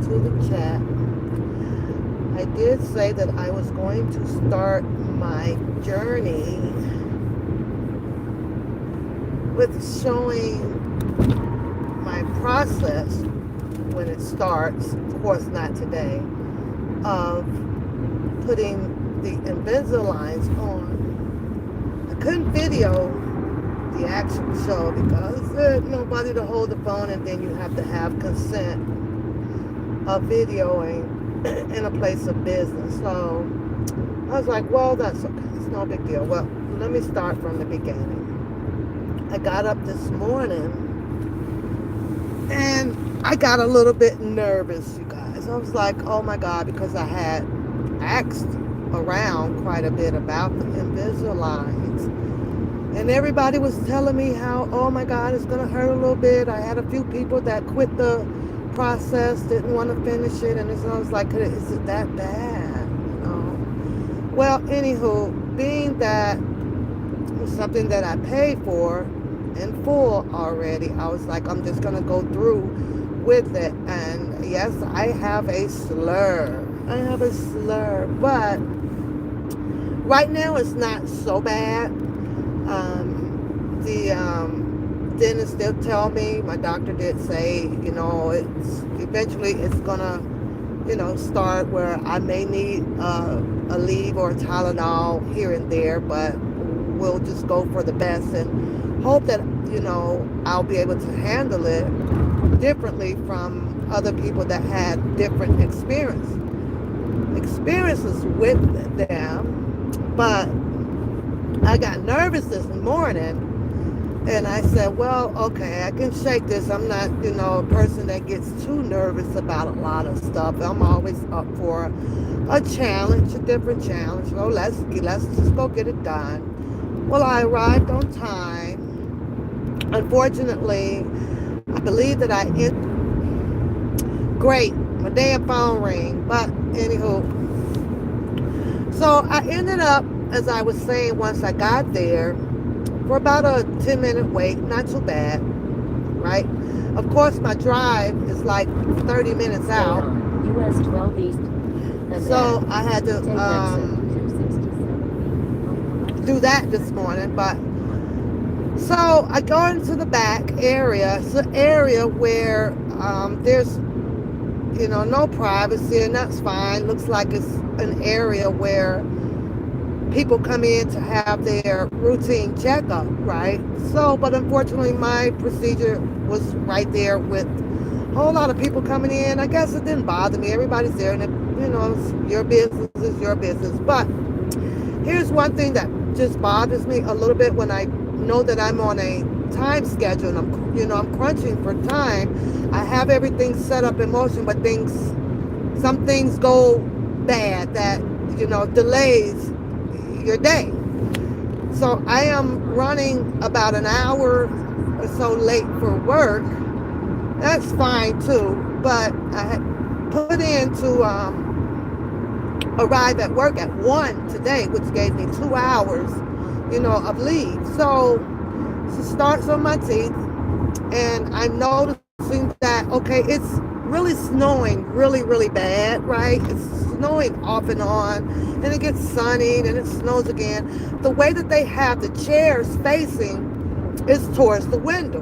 to the chat. I did say that I was going to start my journey with showing my process when it starts, of course not today, of putting the Invisaligns on. I couldn't video the actual show because there's nobody to hold the phone, and then you have to have consent of videoing in a place of business. So I was like, well, that's okay. It's no big deal. Well, let me start from the beginning. I got up this morning and I got a little bit nervous, you guys. I was like, oh my God, because I had asked around quite a bit about the Invisaligns. And everybody was telling me how, oh my God, it's going to hurt a little bit. I had a few people that quit the process, didn't want to finish it. And I was like, is it that bad? Well, anywho, being that it was something that I paid for in full already, I was like, I'm just going to go through with it. And yes, I have a slur. But right now it's not so bad. The dentist did tell me, my doctor did say, it's eventually it's gonna, start where I may need a leave or a Tylenol here and there, but we'll just go for the best and hope that, I'll be able to handle it differently from other people that had different experiences with them. But I got nervous this morning, and I said, well, okay, I can shake this. I'm not, a person that gets too nervous about a lot of stuff. I'm always up for a challenge, a different challenge. So let's just go get it done. Well, I arrived on time. Unfortunately, I believe that great, my damn phone rang. But anywho, so I ended up, as I was saying, once I got there, for about a 10-minute wait, not too bad, right? Of course, my drive is like 30 minutes out. US 12 East. So I had to do that this morning. But so I go into the back area. It's an area where there's, no privacy, and that's fine. Looks like it's an area where people come in to have their routine checkup, right? So, but unfortunately, my procedure was right there with a whole lot of people coming in. I guess it didn't bother me. Everybody's there, and your business is your business. But here's one thing that just bothers me a little bit when I know that I'm on a time schedule, and I'm crunching for time. I have everything set up in motion, but some things go bad that, delays your day. So I am running about an hour or so late for work. That's fine too, but I had put in to arrive at work at 1 today, which gave me 2 hours, of leave. So she starts on my teeth, and I'm noticing that, okay, it's really snowing really, really bad, right? It's snowing off and on, and it gets sunny, and it snows again. The way that they have the chairs facing is towards the window.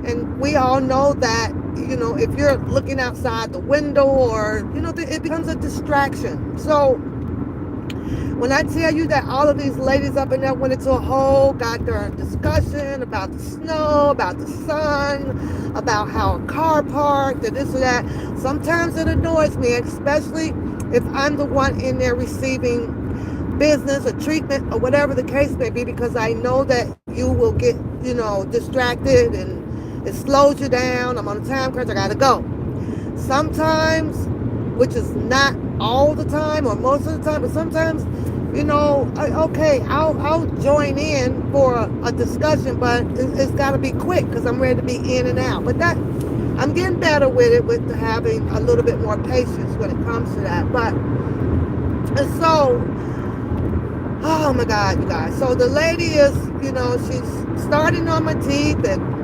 And we all know that, if you're looking outside the window, or, it becomes a distraction. So when I tell you that all of these ladies up in there went into a whole goddamn discussion about the snow, about the sun, about how a car parked, and this or that, sometimes it annoys me, especially if I'm the one in there receiving business or treatment or whatever the case may be, because I know that you will get, distracted, and it slows you down. I'm on a time crunch. I gotta go. Sometimes, which is not all the time or most of the time, but sometimes, okay, I'll join in for a discussion, but it's got to be quick because I'm ready to be in and out. But that, I'm getting better with it, with having a little bit more patience when it comes to that. But, and so, oh my God, you guys. So the lady is, she's starting on my teeth and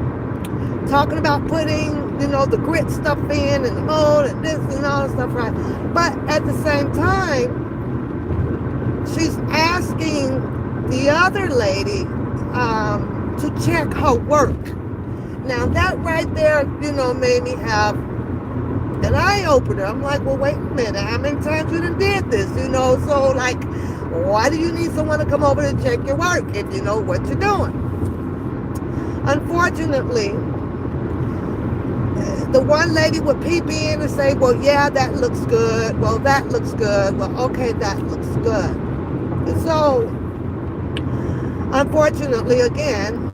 talking about putting, the grit stuff in and the mold and this and all stuff right. But at the same time, she's asking the other lady to check her work. Now that right there, made me have an eye opener. I'm like, well, wait a minute. How many times you done did this? So like, why do you need someone to come over to check your work if you know what you're doing? Unfortunately, the one lady would peep in and say, well, yeah, that looks good. Well, that looks good. Well, okay, that looks good. So, unfortunately, again,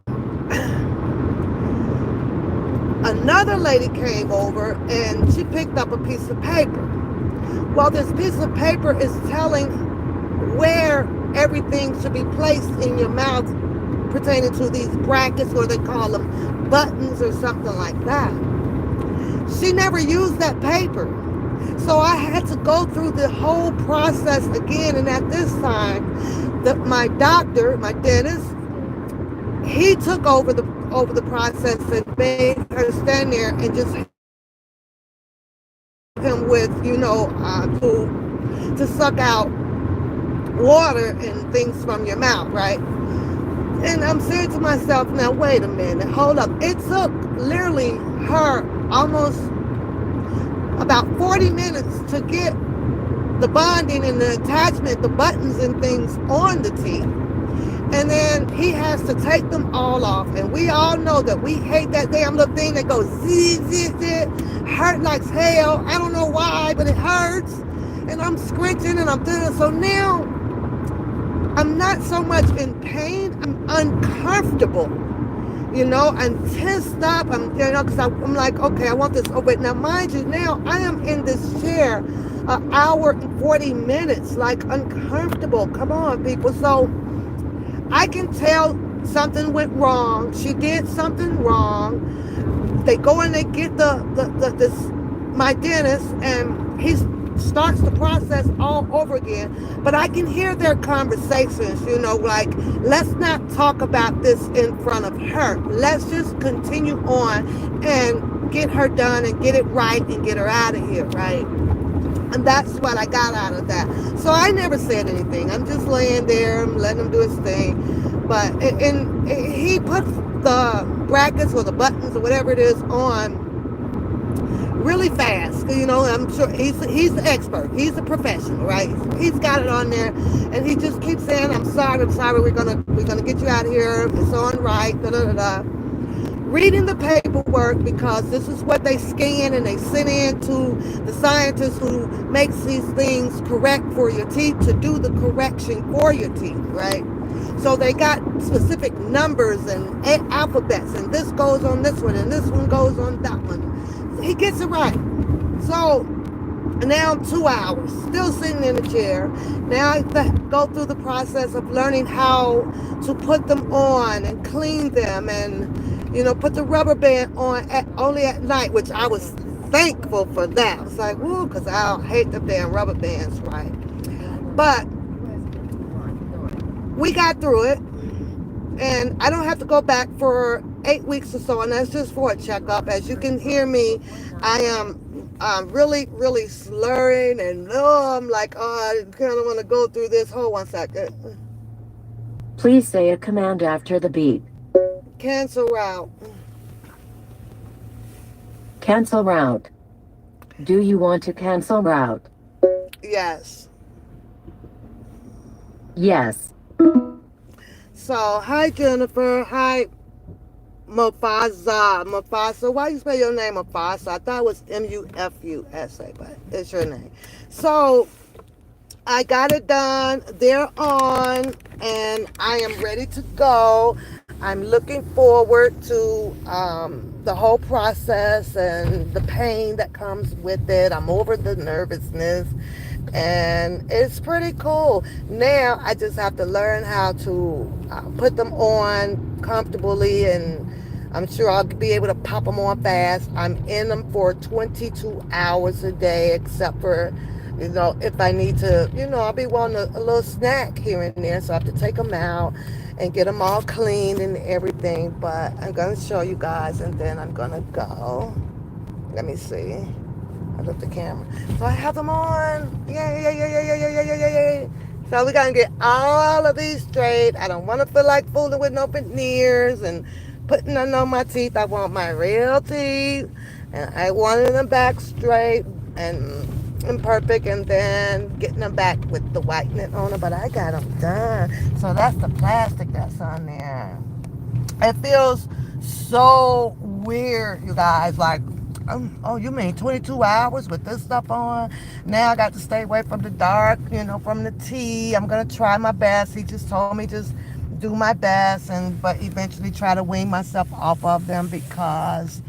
another lady came over and she picked up a piece of paper. Well, this piece of paper is telling where everything should be placed in your mouth pertaining to these brackets, or they call them buttons or something like that. She never used that paper. So I had to go through the whole process again. And at this time, my doctor, my dentist, he took over the process and made her stand there and just him with, to suck out water and things from your mouth, right? And I'm saying to myself, now wait a minute, hold up. It took literally her almost about 40 minutes to get the bonding and the attachment, the buttons and things on the teeth. And then he has to take them all off. And we all know that we hate that damn little thing that goes zzz, hurt like hell. I don't know why, but it hurts. And I'm scratching and I'm doing it. So now I'm not so much in pain. I'm uncomfortable. I'm tensed up. Because I'm like, okay, I want this over. Now, mind you, now I am in this chair an hour and 40 minutes, like uncomfortable. Come on, people. So I can tell something went wrong. She did something wrong. They go and they get my dentist, and he starts the process all over again. But I can hear their conversations, like, let's not talk about this in front of her. Let's just continue on and get her done and get it right and get her out of here, right? And that's what I got out of that. So I never said anything. I'm just laying there, I'm letting him do his thing. But and he puts the brackets or the buttons or whatever it is on really fast. I'm sure he's the expert. He's a professional, right? He's got it on there, and he just keeps saying, "I'm sorry. We're gonna get you out of here. It's on right." Da da da da. Reading the paperwork, because this is what they scan and they send in to the scientist who makes these things correct for your teeth to do the correction for your teeth, right? So they got specific numbers and alphabets, and this goes on this one and this one goes on that one. He gets it right. So now I'm 2 hours still sitting in the chair. Now I go through the process of learning how to put them on and clean them, and put the rubber band on only at night, which I was thankful for that. I was like, woo, because I hate the damn rubber bands, right? But we got through it, and I don't have to go back for 8 weeks or so, and that's just for a checkup. As you can hear me, I am really, really slurring, and I'm like, I kind of want to go through this. Hold 1 second. Please say a command after the beep. Cancel route. Cancel route. Do you want to cancel route? Yes. Yes. So, hi Jennifer. Hi Mufasa. Why you spell your name Mufasa? I thought it was Mufusa, but it's your name. So, I got it done. They're on, and I am ready to go. I'm looking forward to the whole process and the pain that comes with it. I'm over the nervousness, and it's pretty cool. Now I just have to learn how to put them on comfortably, and I'm sure I'll be able to pop them on fast. I'm in them for 22 hours a day, except for, if I need to, I'll be wanting a little snack here and there, so I have to take them out and get them all clean and everything. But I'm going to show you guys, and then I'm going to go. Let me see. I left the camera. So I have them on. Yay. So we gotta get all of these straight. I don't want to feel like fooling with no veneers and putting none on my teeth. I want my real teeth, and I wanted them back straight and perfect, and then getting them back with the whitening on them. But I got them done. So that's the plastic that's on there. It feels so weird, you guys. Like, oh, you mean 22 hours with this stuff on? Now I got to stay away from the dark, from the tea. I'm gonna try my best. He just told me just do my best, but eventually try to wean myself off of them because,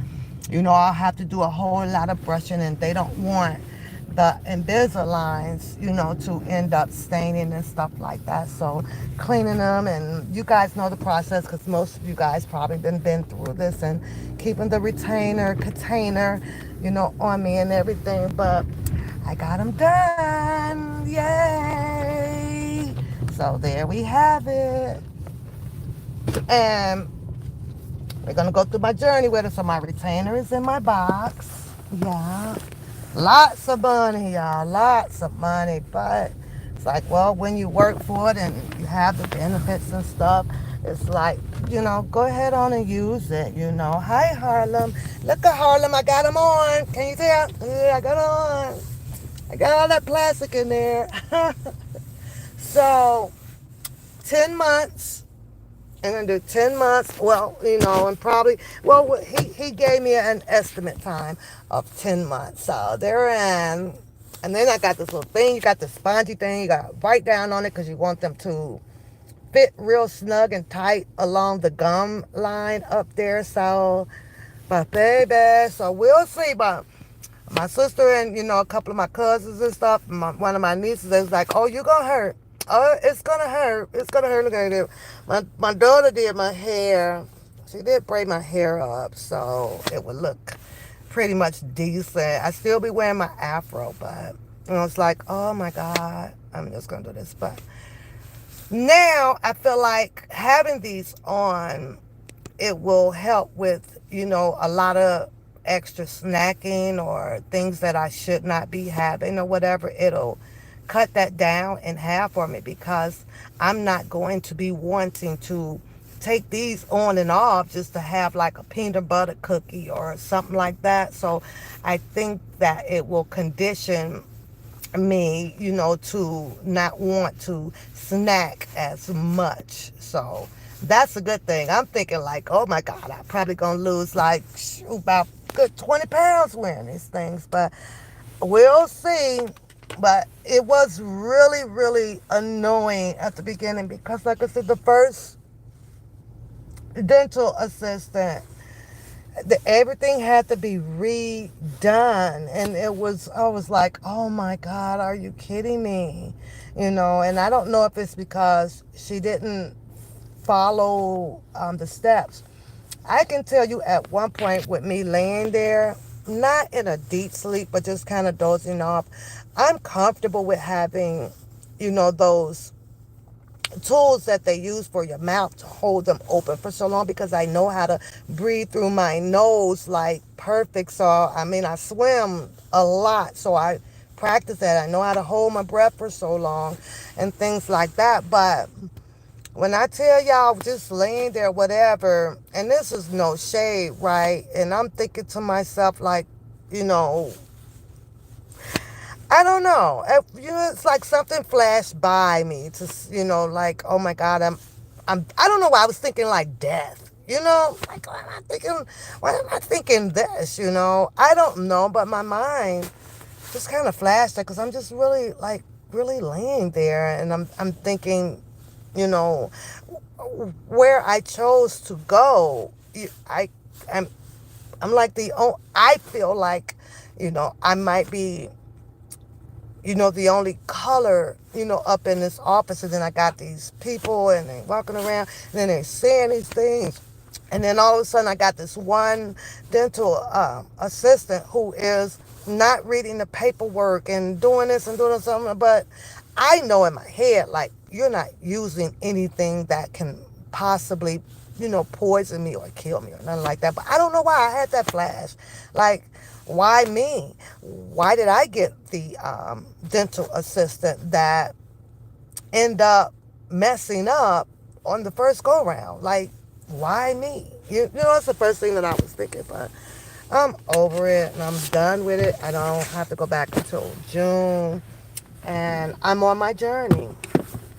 I'll have to do a whole lot of brushing, and they don't want the Invisaligns, to end up staining and stuff like that. So cleaning them, and you guys know the process because most of you guys probably been through this, and keeping the container, on me and everything. But I got them done. Yay! So there we have it. And we're going to go through my journey with it. So my retainer is in my box. Yeah. Lots of money, y'all. Lots of money. But it's like, well, when you work for it and you have the benefits and stuff, it's like, go ahead on and use it, Hi, Harlem. Look at Harlem. I got them on. Can you tell? Yeah, I got on. I got all that plastic in there. So, 10 months. I'm going to do 10 months. Well, and probably, he gave me an estimate time of 10 months. So they're in. And then I got this little thing. You got the spongy thing. You got to bite down on it because you want them to fit real snug and tight along the gum line up there. So, but baby, so we'll see. But my sister and, a couple of my cousins and stuff, one of my nieces is like, oh, you're going to hurt. Oh, it's going to hurt. It's going to hurt. Look at it. My daughter did my hair. She did braid my hair up so it would look pretty much decent. I still be wearing my afro, but, it's like, oh, my God. I'm just going to do this. But now I feel like having these on, it will help with, a lot of extra snacking or things that I should not be having or whatever. It'll cut that down in half for me because I'm not going to be wanting to take these on and off just to have like a peanut butter cookie or something like that. So I think that it will condition me, to not want to snack as much. So that's a good thing. I'm thinking like, oh my God, I'm probably going to lose like about good 20 pounds wearing these things, but we'll see. But it was really, really annoying at the beginning because, like I said, the first dental assistant, everything had to be redone. And I was like, oh my God, are you kidding me? And I don't know if it's because she didn't follow the steps. I can tell you at one point with me laying there, not in a deep sleep, but just kind of dozing off, I'm comfortable with having, those tools that they use for your mouth to hold them open for so long because I know how to breathe through my nose like perfect. So, I swim a lot, so I practice that. I know how to hold my breath for so long and things like that. But when I tell y'all just laying there, whatever, and this is no shade, right? And I'm thinking to myself, like, I don't know. It's like something flashed by me to, like, oh my God, I don't know why I was thinking like death, like, why am I thinking this, I don't know, but my mind just kind of flashed that because I'm just really, like, really laying there and I'm thinking, where I chose to go, I'm like I feel like, I might be, the only color, up in this office. And then I got these people and they walking around and then they're saying these things. And then all of a sudden I got this one dental assistant who is not reading the paperwork and doing this and doing something. But I know in my head, like, you're not using anything that can possibly, poison me or kill me or nothing like that. But I don't know why I had that flash. Like, Why me? Why did I get the dental assistant that end up messing up on the first go round? Like, why me? That's the first thing that I was thinking, but I'm over it and I'm done with it. I don't have to go back until June, and I'm on my journey,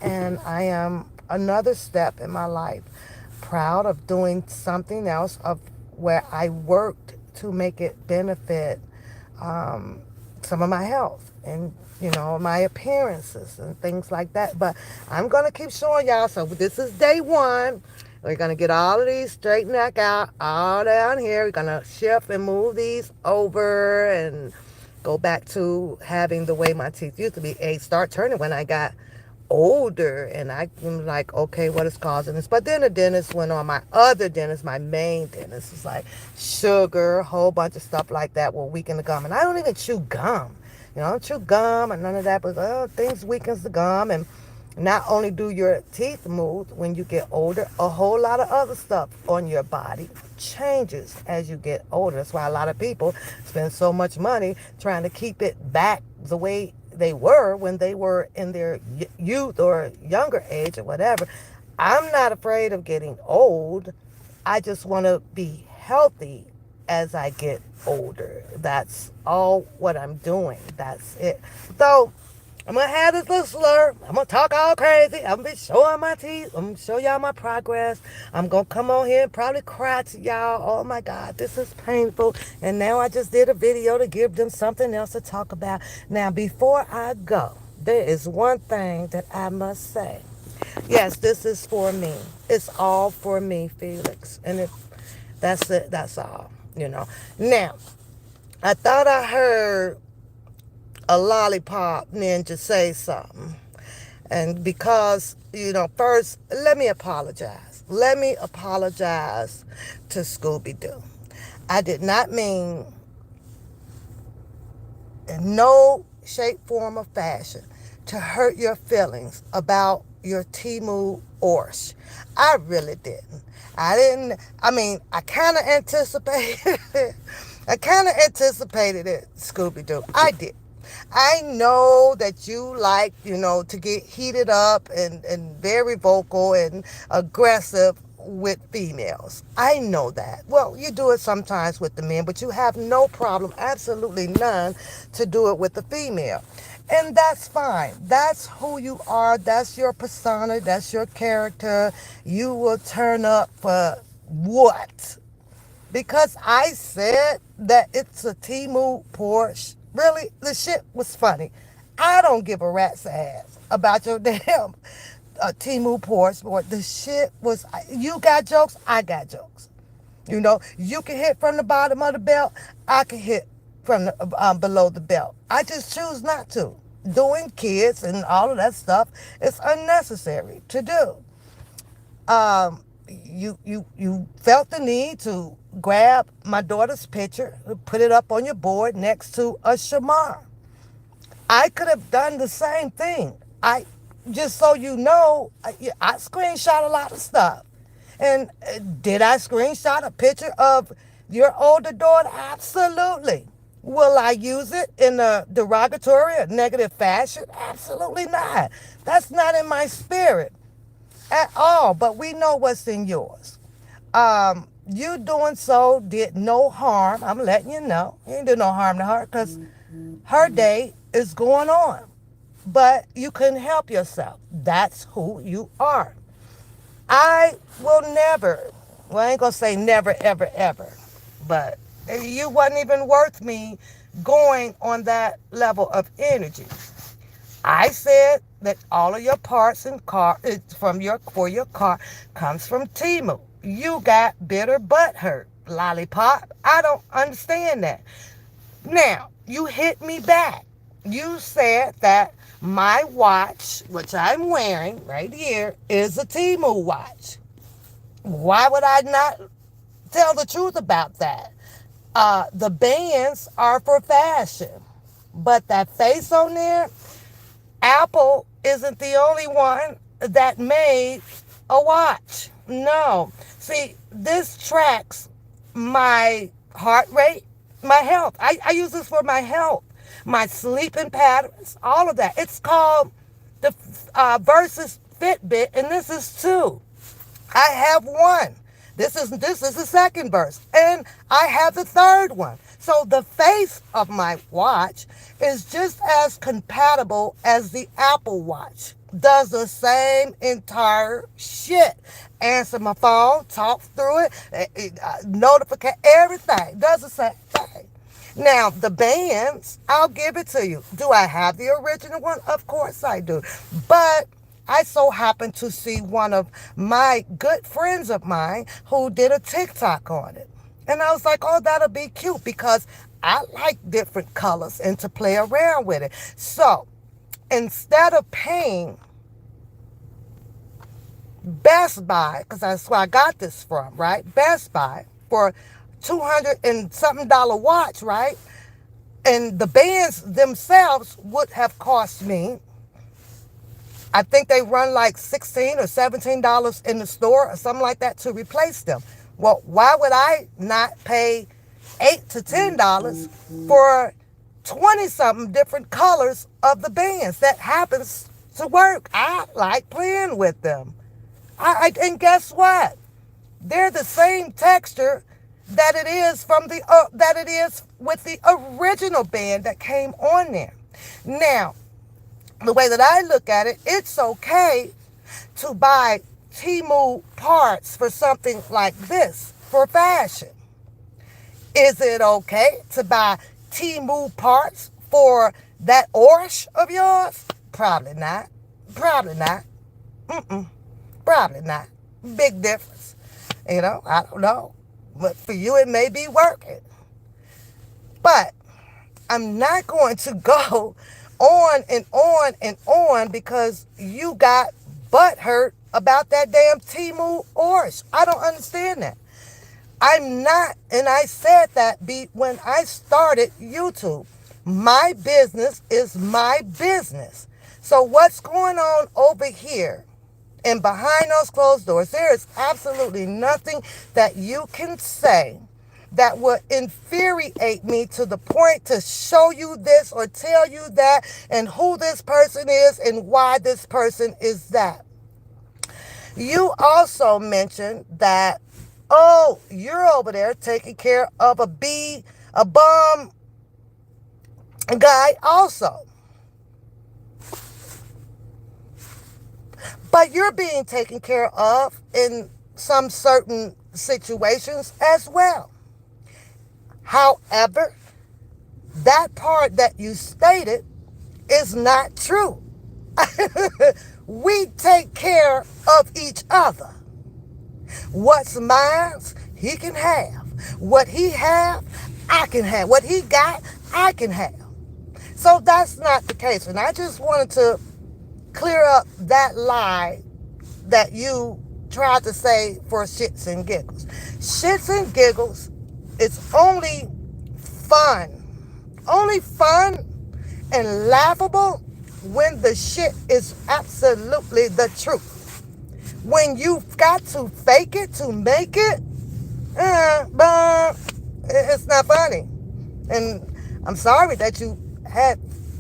and I am another step in my life, proud of doing something else of where I worked to make it benefit some of my health and my appearances and things like that. But I'm gonna keep showing y'all. So this is day one. We're gonna get all of these straightened out all down here. We're gonna shift and move these over and go back to having the way my teeth used to be. They start turning when I got older, and I'm like, okay, what is causing this? But then the dentist went on, my other dentist, my main dentist, was like sugar, a whole bunch of stuff like that will weaken the gum. And I don't even chew gum. I don't chew gum and none of that, but things weakens the gum. And not only do your teeth move when you get older, a whole lot of other stuff on your body changes as you get older. That's why a lot of people spend so much money trying to keep it back the way they were when they were in their youth or younger age or whatever. I'm not afraid of getting old. I just want to be healthy as I get older. That's all what I'm doing. That's it. So I'm going to have this little slur. I'm going to talk all crazy. I'm going to be showing my teeth. I'm going to show y'all my progress. I'm going to come on here and probably cry to y'all. Oh my God, this is painful. And now I just did a video to give them something else to talk about. Now, before I go, there is one thing that I must say. Yes, this is for me. It's all for me, Felix. And that's it. That's all, Now, I thought I heard a lollipop ninja say something. And because, first, let me apologize. Let me apologize to Scooby-Doo. I did not mean in no shape, form, or fashion to hurt your feelings about your Temu Orsh. I really didn't. I kind of anticipated it. I kind of anticipated it, Scooby-Doo. I did. I know that you like, to get heated up and very vocal and aggressive with females. I know that. Well, you do it sometimes with the men, but you have no problem, absolutely none, to do it with the female. And that's fine. That's who you are. That's your persona. That's your character. You will turn up for what? Because I said that it's a Temu Porsche. Really? The shit was funny. I don't give a rat's ass about your damn Temu Porsche. But the shit was, you got jokes, I got jokes. You can hit from the bottom of the belt. I can hit from the, below the belt. I just choose not to. Doing kids and all of that stuff is unnecessary to do. You felt the need to grab my daughter's picture, put it up on your board next to a shamar. I could have done the same thing. Just so you know, I screenshot a lot of stuff. And did I screenshot a picture of your older daughter? Absolutely. Will I use it in a derogatory or negative fashion? Absolutely not. That's not in my spirit at all, but we know what's in yours. You doing so did no harm. I'm letting you know. You didn't do no harm to her because her day is going on. But you couldn't help yourself. That's who you are. I will never, well, I ain't going to say never, ever, ever, but you wasn't even worth me going on that level of energy. I said that all of your parts and for your car comes from Temu. You got bitter butt hurt, lollipop. I don't understand that. Now, you hit me back. You said that my watch, which I'm wearing right here, is a Temu watch. Why would I not tell the truth about that? The bands are for fashion, but that face on there, Apple isn't the only one that made a watch. No. See, this tracks my heart rate, my health. I use this for my health, my sleeping patterns, all of that. It's called the Versus Fitbit, and this is two. I have one. This is the second verse, and I have the third one. So the face of my watch is just as compatible as the Apple Watch. Does the same entire shit. Answer my phone, talk through it, notify everything. Does the same thing. Now, the bands, I'll give it to you. Do I have the original one? Of course I do. But I so happened to see one of my good friends of mine who did a TikTok on it. And I was like, oh, that'll be cute because I like different colors and to play around with it. So instead of paying Best Buy, because that's where I got this from, right? Best Buy for $200 and something watch, right? And the bands themselves would have cost me, I think they run like $16 or $17 in the store or something like that to replace them. Well, why would I not pay $8 to $10 for 20 something different colors of the bands? That happens to work. I like playing with them. And guess what? They're the same texture that it is with the original band that came on there. Now, the way that I look at it, it's okay to buy Temu parts for something like this for fashion. Is it okay to buy Temu parts for that Orange of yours? Probably not. Probably not. Probably not. Big difference. I don't know. But for you, it may be working. But I'm not going to go on and on and on because you got butt hurt about that damn Temu Orange. I don't understand that. I'm not, and I said that when I started YouTube. My business is my business. So what's going on over here and behind those closed doors, there is absolutely nothing that you can say that would infuriate me to the point to show you this or tell you that and who this person is and why this person is that. You also mentioned that, oh, you're over there taking care of a bum guy also. But you're being taken care of in some certain situations as well. However, that part that you stated is not true. We take care of each other. What's mine, he can have. What he have, I can have. What he got, I can have. So that's not the case. And I just wanted to clear up that lie that you tried to say for shits and giggles. Shits and giggles is only fun. Only fun and laughable when the shit is absolutely the truth. When you've got to fake it to make it, but it's not funny. And I'm sorry that you had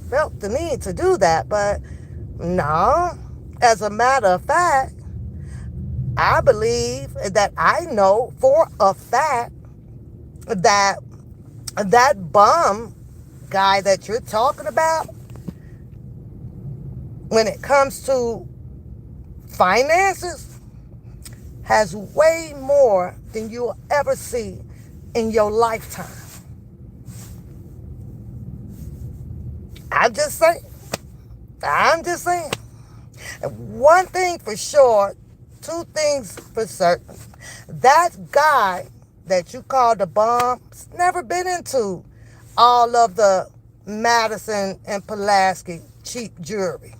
felt the need to do that, but no. As a matter of fact, I believe that I know for a fact that that bum guy that you're talking about, when it comes to finances, has way more than you'll ever see in your lifetime. I'm just saying. One thing for sure, two things for certain. That guy that you call the bum's never been into all of the Madison and Pulaski cheap jewelry,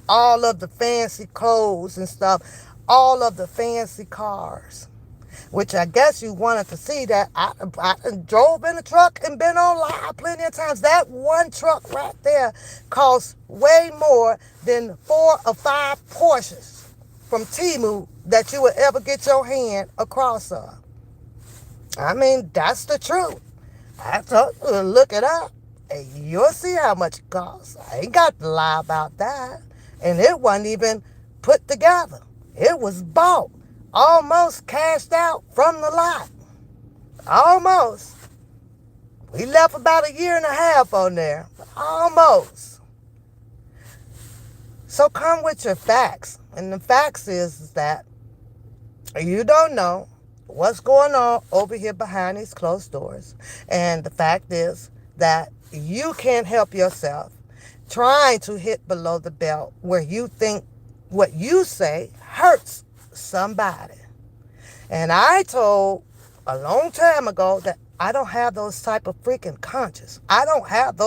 all of the fancy clothes and stuff, all of the fancy cars, which I guess you wanted to see that. I drove in a truck and been on live plenty of times. That one truck right there costs way more than 4 or 5 Porsches from Temu that you would ever get your hand across of. I mean, that's the truth. I told you to look it up. And you'll see how much it costs. I ain't got to lie about that. And it wasn't even put together. It was bought. Almost cashed out from the lot. Almost. We left about a year and a half on there. Almost. So come with your facts. And the facts is that you don't know what's going on over here behind these closed doors. And the fact is that you can't help yourself trying to hit below the belt where you think what you say hurts somebody. And I told a long time ago that I don't have those type of freaking conscience. I don't have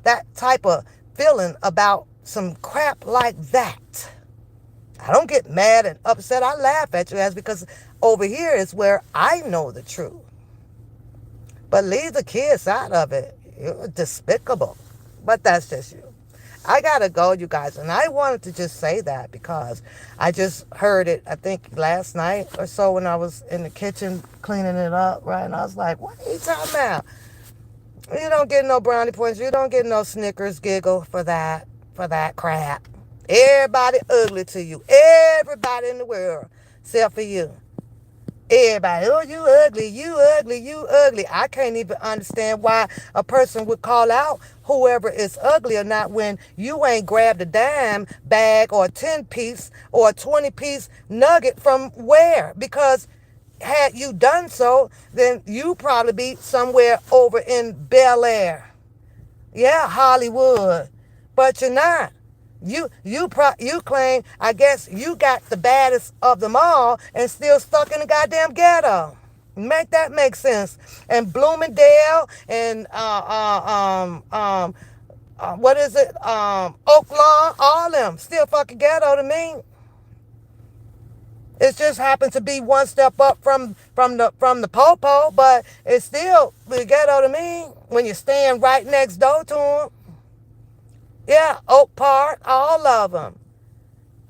that type of feeling about some crap like that. I don't get mad and upset. I laugh at you as because over here is where I know the truth. But leave the kids out of it. You're despicable. But that's just you. I gotta go, you guys. And I wanted to just say that because I just heard it, I think last night or so when I was in the kitchen cleaning it up, right? And I was like, what are you talking about? You don't get no brownie points. You don't get no Snickers giggle for that crap. Everybody ugly to you. Everybody in the world, except for you. Everybody, oh, you ugly, you ugly, you ugly. I can't even understand why a person would call out whoever is ugly or not when you ain't grabbed a dime bag or a 10-piece or a 20-piece nugget from where? Because had you done so, then you probably be somewhere over in Bel Air. Yeah, Hollywood. But you're not. You claim, I guess you got the baddest of them all and still stuck in the goddamn ghetto. Make that make sense. And Bloomingdale and what is it? Oak Lawn, all them still fucking ghetto to me. It just happened to be one step up from the po-po, but it's still the ghetto to me when you're staying right next door to them. Yeah, Oak Park, all of them.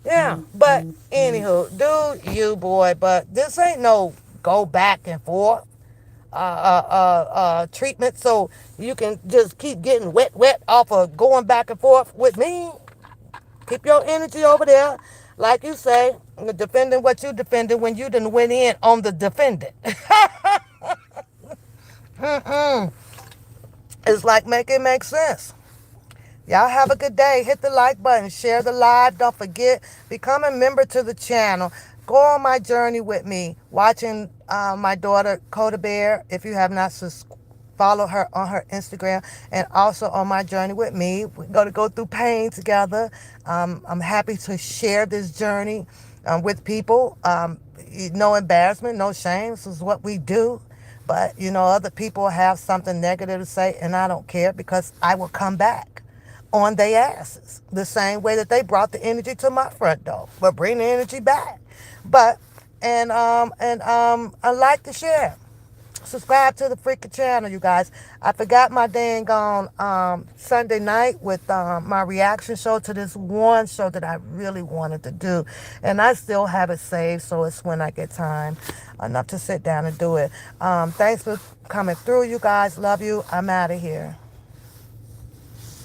Yeah, but anywho, do you, boy, but this ain't no go back and forth treatment so you can just keep getting wet off of going back and forth with me. Keep your energy over there, like you say, defending what you defended when you done went in on the defendant. It's like make it make sense. Y'all have a good day. Hit the like button. Share the live. Don't forget, become a member to the channel. Go on my journey with me. Watching my daughter, Coda Bear. If you have not follow her on her Instagram. And also on my journey with me. We're going to go through pain together. I'm happy to share this journey with people. No embarrassment, no shame. This is what we do. But, other people have something negative to say, and I don't care because I will come back on their asses the same way that they brought the energy to my front door, but bring the energy back. But I like to share. Subscribe to the freaking channel, you guys. I forgot my dang on Sunday night with my reaction show to this one show that I really wanted to do, and I still have it saved, so it's when I get time enough to sit down and do it. Thanks for coming through, you guys. Love you. I'm out of here.